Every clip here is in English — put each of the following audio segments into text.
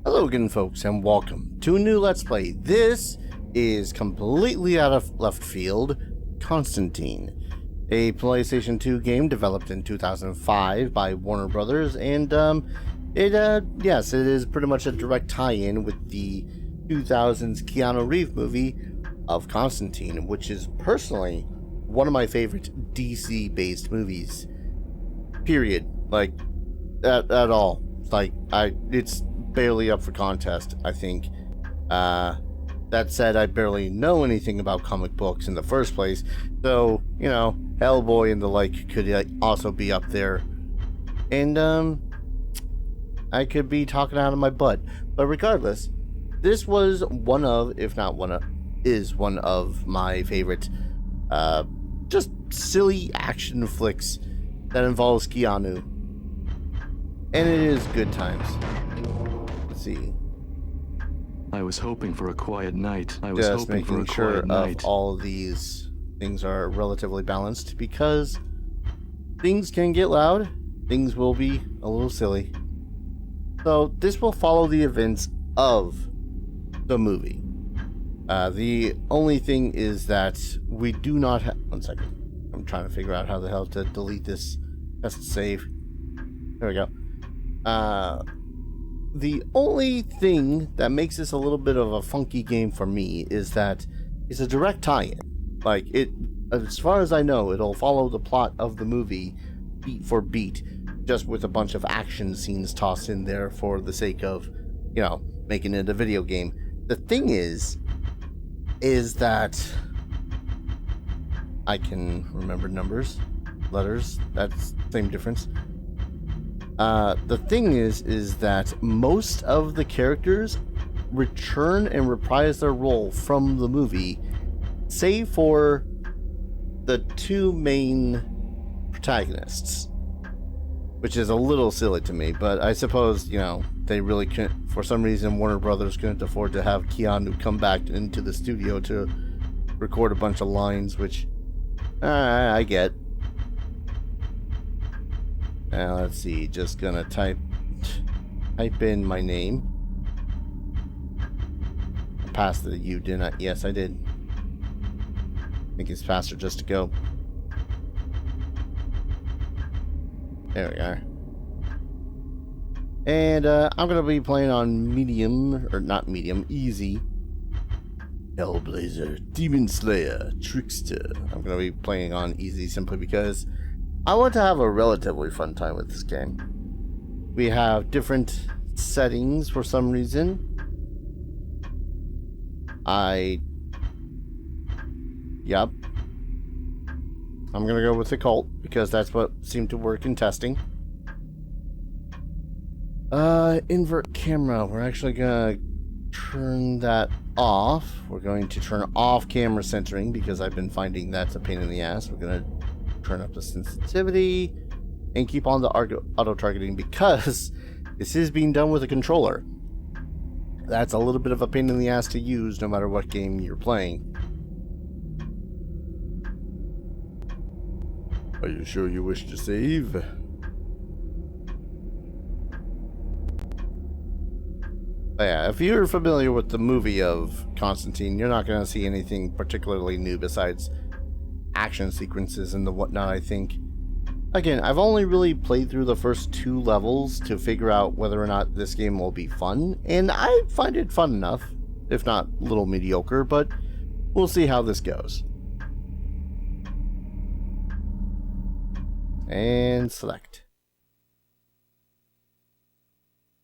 Hello again, folks, and welcome to a new Let's Play. This is completely out of left field, Constantine, a PlayStation 2 game developed in 2005 by Warner Brothers, and yes, it is pretty much a direct tie-in with the 2000s Keanu Reeves movie of Constantine, which is personally one of my favorite DC-based movies. Period. Like, at all. Like, it's barely up for contest, I think. That said, I barely know anything about comic books in the first place, so, you know, Hellboy and the like could also be up there. And, I could be talking out of my butt. But regardless, this was one of, if not one of, is one of my favorite, just silly action flicks that involves Keanu. And it is good times. Let's see. I was hoping for a quiet night. Just making sure of all of these things are relatively balanced, because things can get loud, things will be a little silly. So this will follow the events of the movie. The only thing is that we do not have... One second. I'm trying to figure out how the hell to delete this test save. There we go. The only thing that makes this a little bit of a funky game for me is that it's a direct tie-in. Like, it, as far as I know, it'll follow the plot of the movie beat for beat, just with a bunch of action scenes tossed in there for the sake of, you know, making it a video game. The thing is that I can remember numbers, letters, that's the same difference. The thing is that most of the characters return and reprise their role from the movie, save for the two main protagonists, which is a little silly to me, but I suppose, you know, they really couldn't, for some reason, Warner Brothers couldn't afford to have Keanu come back into the studio to record a bunch of lines, which I get. Now, let's see, just gonna type in my name. I passed the U, didn't I? Yes, I did. I think it's faster just to go. There we are. And I'm gonna be playing on medium, or not medium, easy. Hellblazer, Demon Slayer, Trickster. I'm gonna be playing on easy simply because I want to have a relatively fun time with this game. We have different settings for some reason. Yep. I'm gonna go with the cult because that's what seemed to work in testing. Invert camera. We're actually gonna turn that off. We're going to turn off camera centering because I've been finding that's a pain in the ass. We're gonna turn up the sensitivity and keep on the auto targeting because this is being done with a controller. That's a little bit of a pain in the ass to use no matter what game you're playing. Are you sure you wish to save? Yeah, if you're familiar with the movie of Constantine, you're not going to see anything particularly new besides action sequences and the whatnot, I think. Again, I've only really played through the first 2 levels to figure out whether or not this game will be fun, and I find it fun enough, if not a little mediocre, but we'll see how this goes. And select.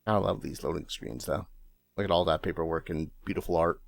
I love these loading screens, though. Look at all that paperwork and beautiful art.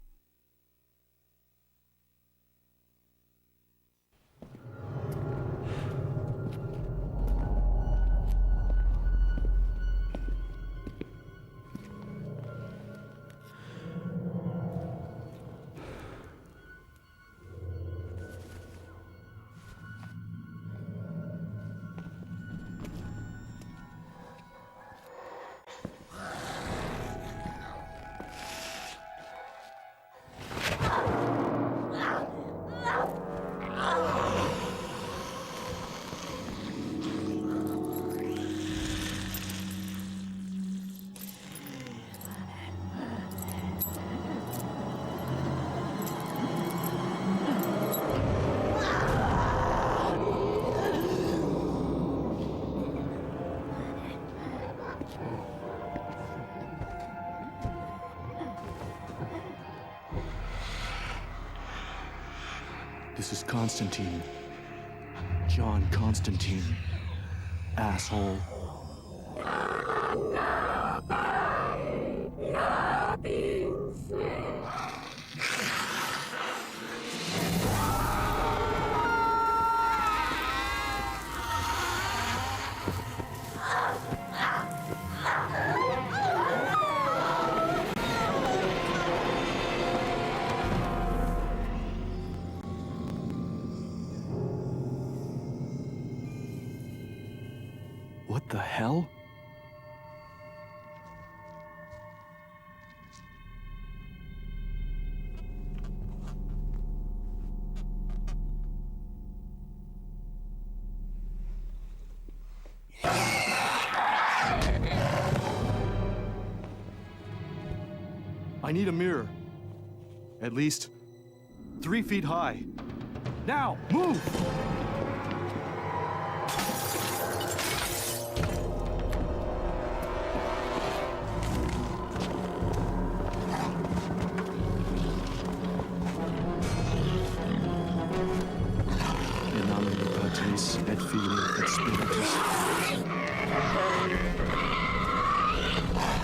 This is Constantine. John Constantine. Asshole. What the hell? I need a mirror. At least 3 feet high. Now, move! Et fili et spiritus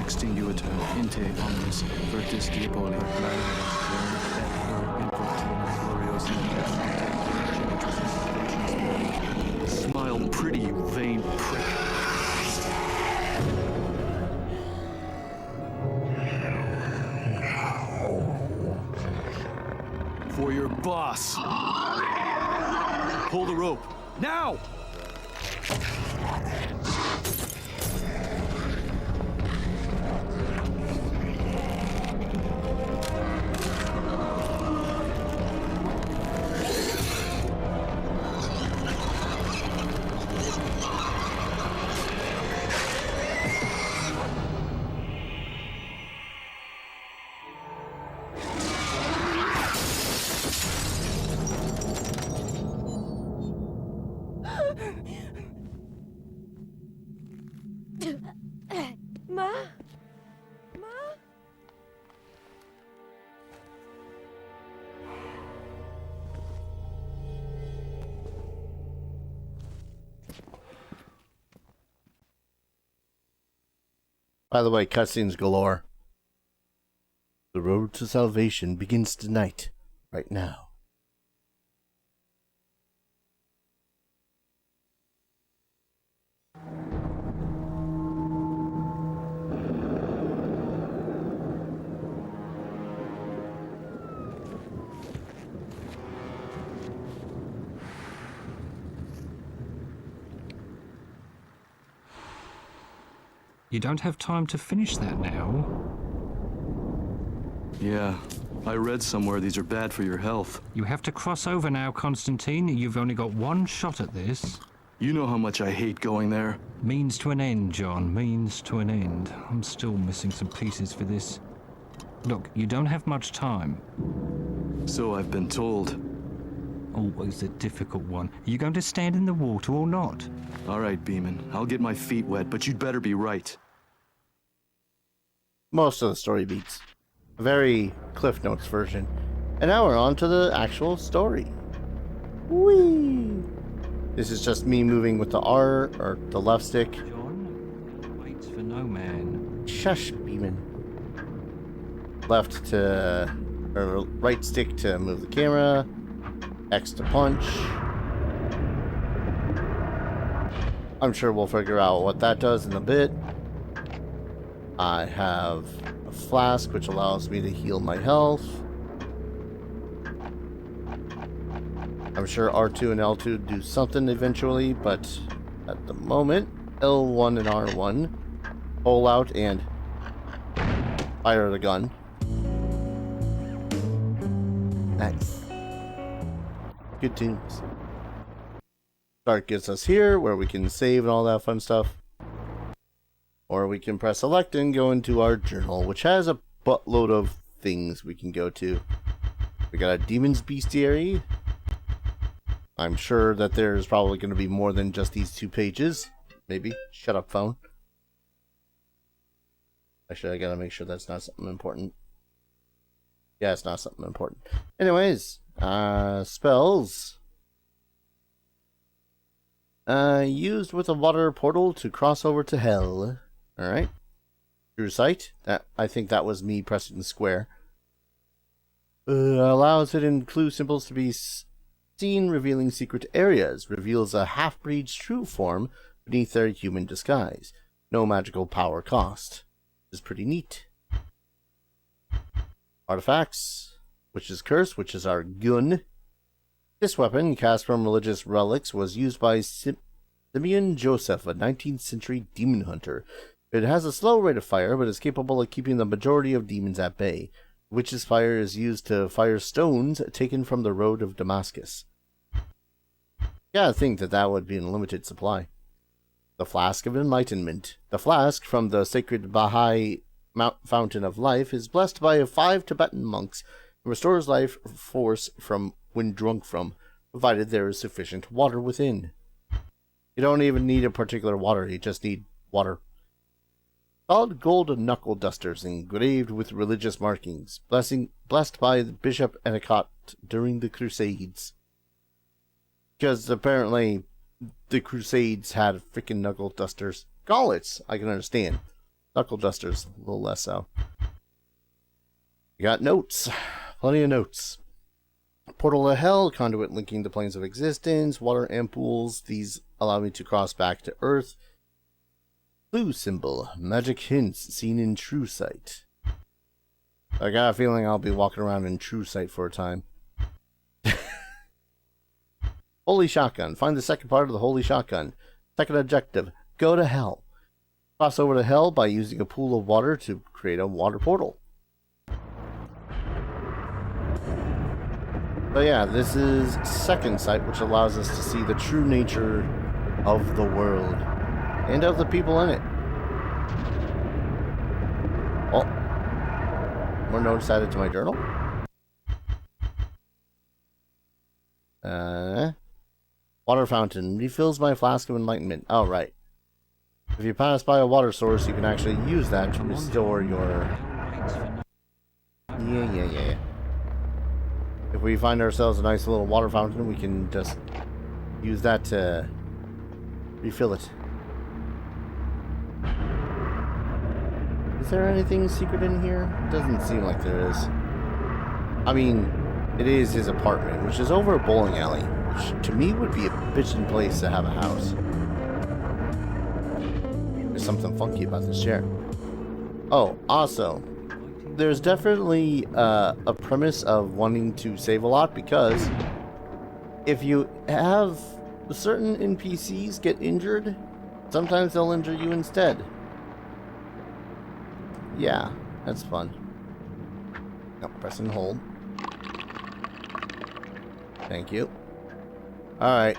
extinguitur inte omnes virtus diaboli Smile pretty, you vain prick. For your boss. Pull the rope. Now! Ma? Ma? By the way, cutscenes galore. The road to salvation begins tonight, right now. You don't have time to finish that now. Yeah, I read somewhere these are bad for your health. You have to cross over now, Constantine. You've only got one shot at this. You know how much I hate going there. Means to an end, John. Means to an end. I'm still missing some pieces for this. Look, you don't have much time. So I've been told. Always a difficult one. Are you going to stand in the water or not? All right, Beeman. I'll get my feet wet, but you'd better be right. Most of the story beats. A very Cliff Notes version. And now we're on to the actual story. Whee! This is just me moving with the R, or the left stick. John waits for no man. Shush, Beeman. Left to... or right stick to move the camera. X to punch. I'm sure we'll figure out what that does in a bit. I have a flask which allows me to heal my health. I'm sure R2 and L2 do something eventually, but at the moment, L1 and R1 pull out and fire the gun. Nice. Good tunes. Start gets us here, where we can save and all that fun stuff. Or we can press select and go into our journal, which has a buttload of things we can go to. We got a demon's bestiary. I'm sure that there's probably going to be more than just these 2 pages. Maybe. Shut up, phone. Actually, I gotta make sure that's not something important. Yeah, it's not something important. Anyways, spells. Used with a water portal to cross over to hell. Alright. True sight. I think that was me pressing the square. Allows hidden clue symbols to be seen, revealing secret areas. Reveals a half-breed's true form beneath their human disguise. No magical power cost. Is pretty neat. Artifacts. Witch's Curse, which is our gun. This weapon, cast from religious relics, was used by Simeon Joseph, a 19th century demon hunter. It has a slow rate of fire, but is capable of keeping the majority of demons at bay. Witch's fire is used to fire stones taken from the road of Damascus. Gotta think that would be in limited supply. The Flask of Enlightenment. The flask from the sacred Baha'i Fountain of Life is blessed by 5 Tibetan monks and restores life force from when drunk from, provided there is sufficient water within. You don't even need a particular water, you just need water. Solid gold knuckle dusters engraved with religious markings, blessed by Bishop Ennecott during the Crusades. Because apparently the Crusades had freaking knuckle dusters. Gauntlets, I can understand. Knuckle dusters, a little less so. You got notes. Plenty of notes. Portal to Hell, conduit linking the planes of existence, water ampoules, these allow me to cross back to Earth. Clue symbol, magic hints seen in True Sight. I got a feeling I'll be walking around in True Sight for a time. Holy Shotgun, find the second part of the Holy Shotgun. Second objective, go to Hell. Cross over to Hell by using a pool of water to create a water portal. So yeah, this is second sight, which allows us to see the true nature of the world and of the people in it. Oh, more notes added to my journal. Water fountain refills my flask of enlightenment. Oh, right. If you pass by a water source, you can actually use that to restore your... Yeah. If we find ourselves a nice little water fountain, we can just use that to refill it. Is there anything secret in here? Doesn't seem like there is. I mean, it is his apartment, which is over a bowling alley, which to me would be a bitchin' place to have a house. There's something funky about this chair. Oh, also, there's definitely a premise of wanting to save a lot, because if you have certain NPCs get injured, sometimes they'll injure you instead. Yeah, that's fun. No, press and hold. Thank you. Alright.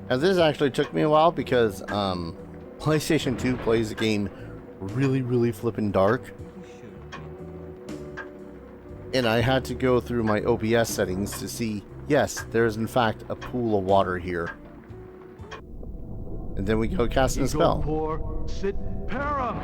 Now this actually took me a while because PlayStation 2 plays the game really flippin' dark. And I had to go through my OBS settings to see, yes, there is in fact a pool of water here. And then we go casting a spell. Por sit para.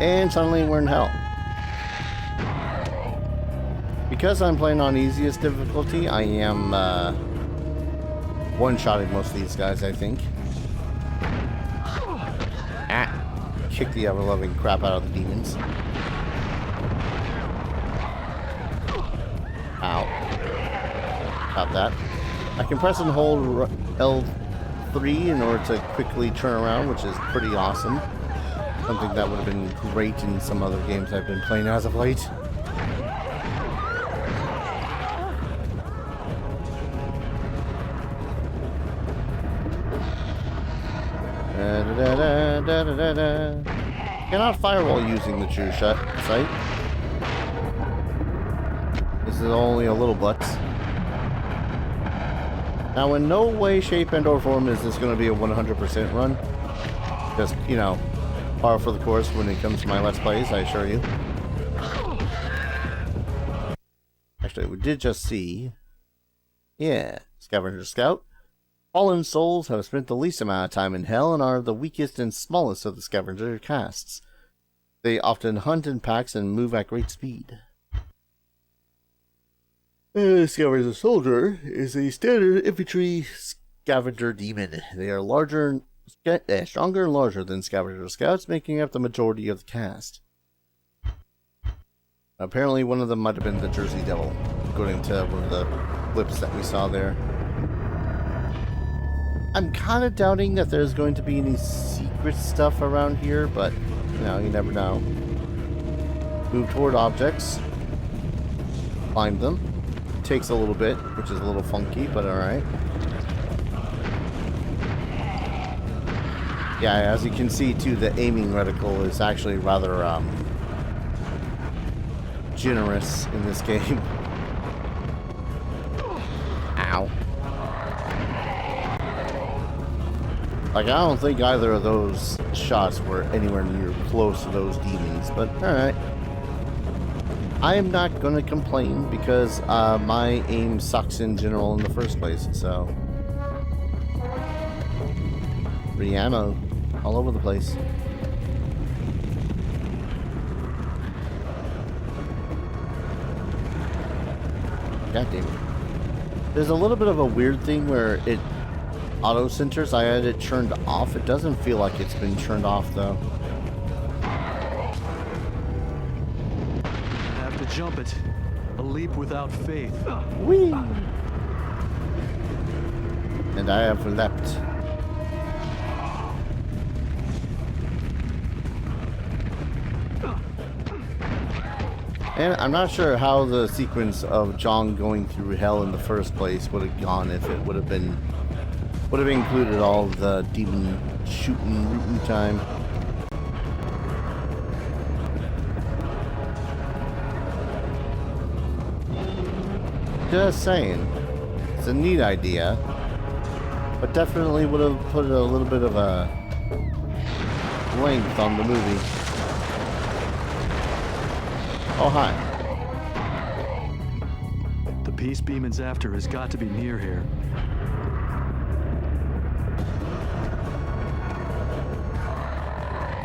And suddenly we're in hell. Because I'm playing on easiest difficulty, I am one-shotting most of these guys, I think. Kick the ever-loving crap out of the demons. Ow. Got that. I can press and hold L3 in order to quickly turn around, which is pretty awesome. Something that would have been great in some other games I've been playing as of late. Cannot fire while using the true sight. This is only a little butts. Now, in no way, shape, and or form is this going to be a 100% run. Just, you know, par for the course when it comes to my Let's Plays, I assure you. Actually, we did just see... Yeah, Scavenger Scout. Fallen souls have spent the least amount of time in hell and are the weakest and smallest of the scavenger castes. They often hunt in packs and move at great speed. Scavenger Soldier is a standard infantry scavenger demon. They are stronger and larger than Scavenger Scouts, making up the majority of the cast. Apparently one of them might have been the Jersey Devil, according to one of the clips that we saw there. I'm kind of doubting that there's going to be any secret stuff around here, but, you know, you never know. Move toward objects. Find them. Takes a little bit, which is a little funky, but alright. Yeah, as you can see, too, the aiming reticle is actually rather, generous in this game. Ow. Like, I don't think either of those shots were anywhere near close to those demons, but alright. I am not going to complain because my aim sucks in general in the first place, so... Free ammo all over the place. God damn it. There's a little bit of a weird thing where it auto centers. I had it turned off. It doesn't feel like it's been turned off though. Have to jump it. A leap without faith. Whee! And I have leapt. And I'm not sure how the sequence of John going through hell in the first place would have gone if it would have included all the demon rootin' time. Just saying, it's a neat idea, but definitely would have put a little bit of a length on the movie. Oh, hi. The piece Beeman's after has got to be near here.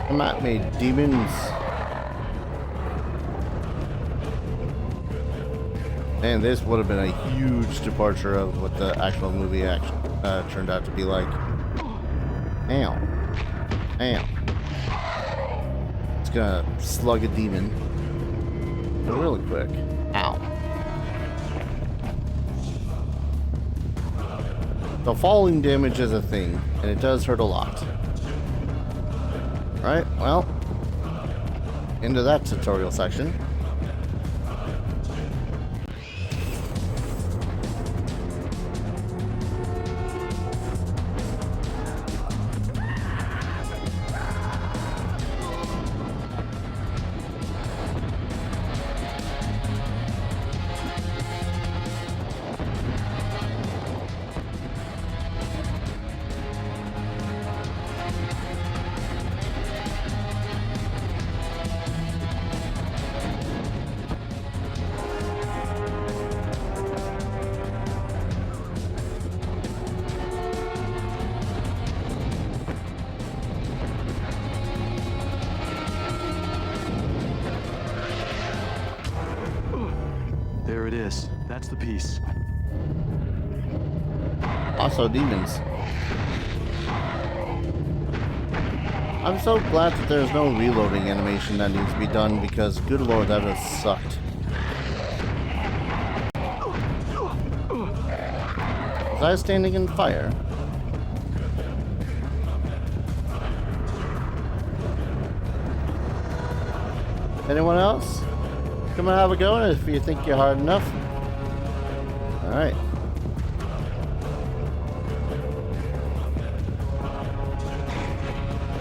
I'm not made demons. And this would have been a huge departure of what the actual movie turned out to be like. Ow. Ow. It's gonna slug a demon. Really quick. Ow. So falling damage is a thing, and it does hurt a lot. Right, well, into that tutorial section. There it is. That's the piece. Also demons. I'm so glad that there's no reloading animation that needs to be done because, good lord, that has sucked. Was I standing in fire? Anyone else? Come and have a go if you think you're hard enough. Alright.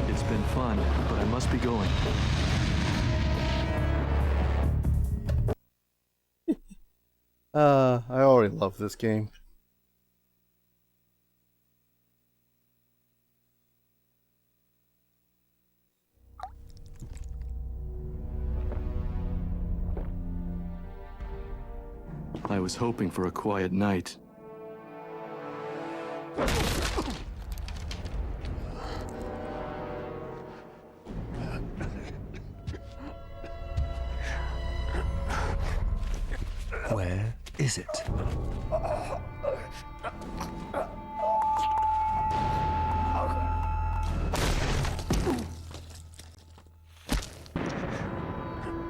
It's been fun, but I must be going. I already love this game. I was hoping for a quiet night. Where is it?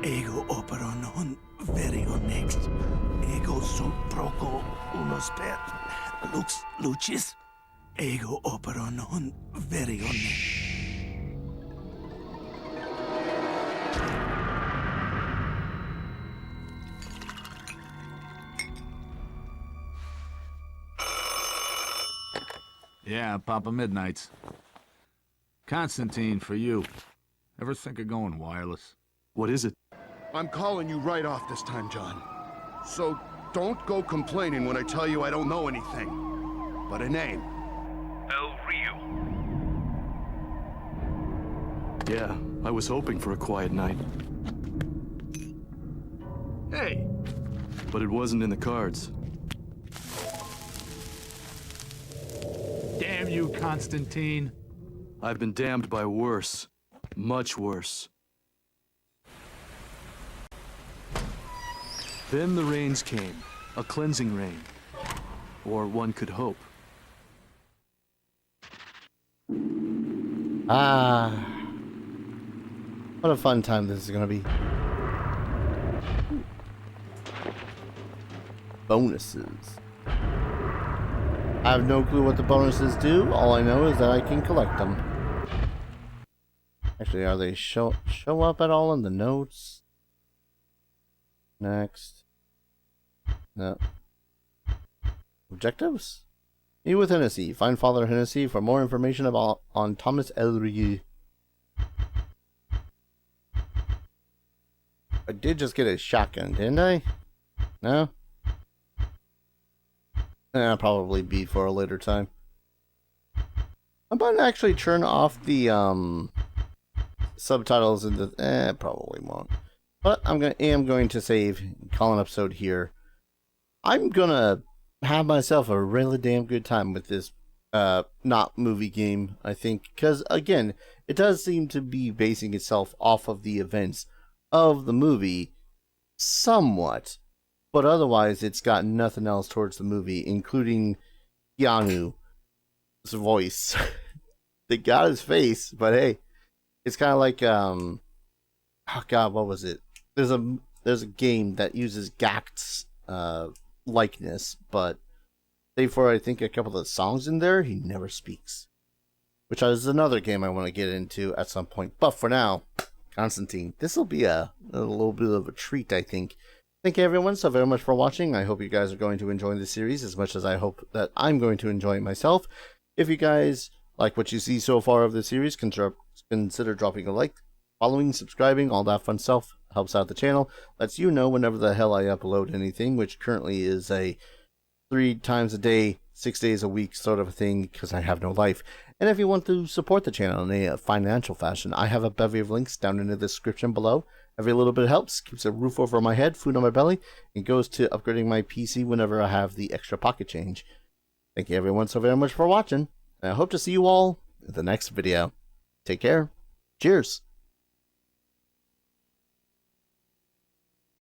Ego operon verio next. Ego sum proco unos per lux lucis. Ego operon verio next. Yeah, Papa Midnight's. Constantine, for you. Ever think of going wireless? What is it? I'm calling you right off this time, John. So don't go complaining when I tell you I don't know anything. But a name. Yeah, I was hoping for a quiet night. Hey! But it wasn't in the cards. Damn you, Constantine! I've been damned by worse. Much worse. Then the rains came. A cleansing rain. Or one could hope. Ah. What a fun time this is going to be. Bonuses. I have no clue what the bonuses do. All I know is that I can collect them. Actually, are they show up at all in the notes? Next. No. Objectives? Meet with Hennessy. Find Father Hennessy for more information on Thomas Elrieux. I did just get a shotgun, didn't I? No? Probably be for a later time. I'm about to actually turn off the subtitles in the probably won't. But am going to save, call an episode here. I'm gonna have myself a really damn good time with this not movie game, I think, because again, it does seem to be basing itself off of the events of the movie somewhat, but otherwise it's got nothing else towards the movie, including Keanu's voice. They got his face, but hey, it's kind of like oh god, what was it? There's a game that uses Gakt's likeness, but save for I think a couple of songs in there, he never speaks, which is another game I want to get into at some point. But for now, Constantine, this will be a little bit of a treat, I think. Thank you everyone so very much for watching. I hope you guys are going to enjoy the series as much as I hope that I'm going to enjoy it myself. If you guys like what you see so far of the series, consider dropping a like, following, subscribing, all that fun stuff. Helps out the channel, lets you know whenever the hell I upload anything, which currently is a 3 times a day, 6 days a week sort of a thing, because I have no life. And if you want to support the channel in a financial fashion, I have a bevy of links down in the description below. Every little bit helps, keeps a roof over my head, food on my belly, and goes to upgrading my PC whenever I have the extra pocket change. Thank you everyone so very much for watching, and I hope to see you all in the next video. Take care. Cheers.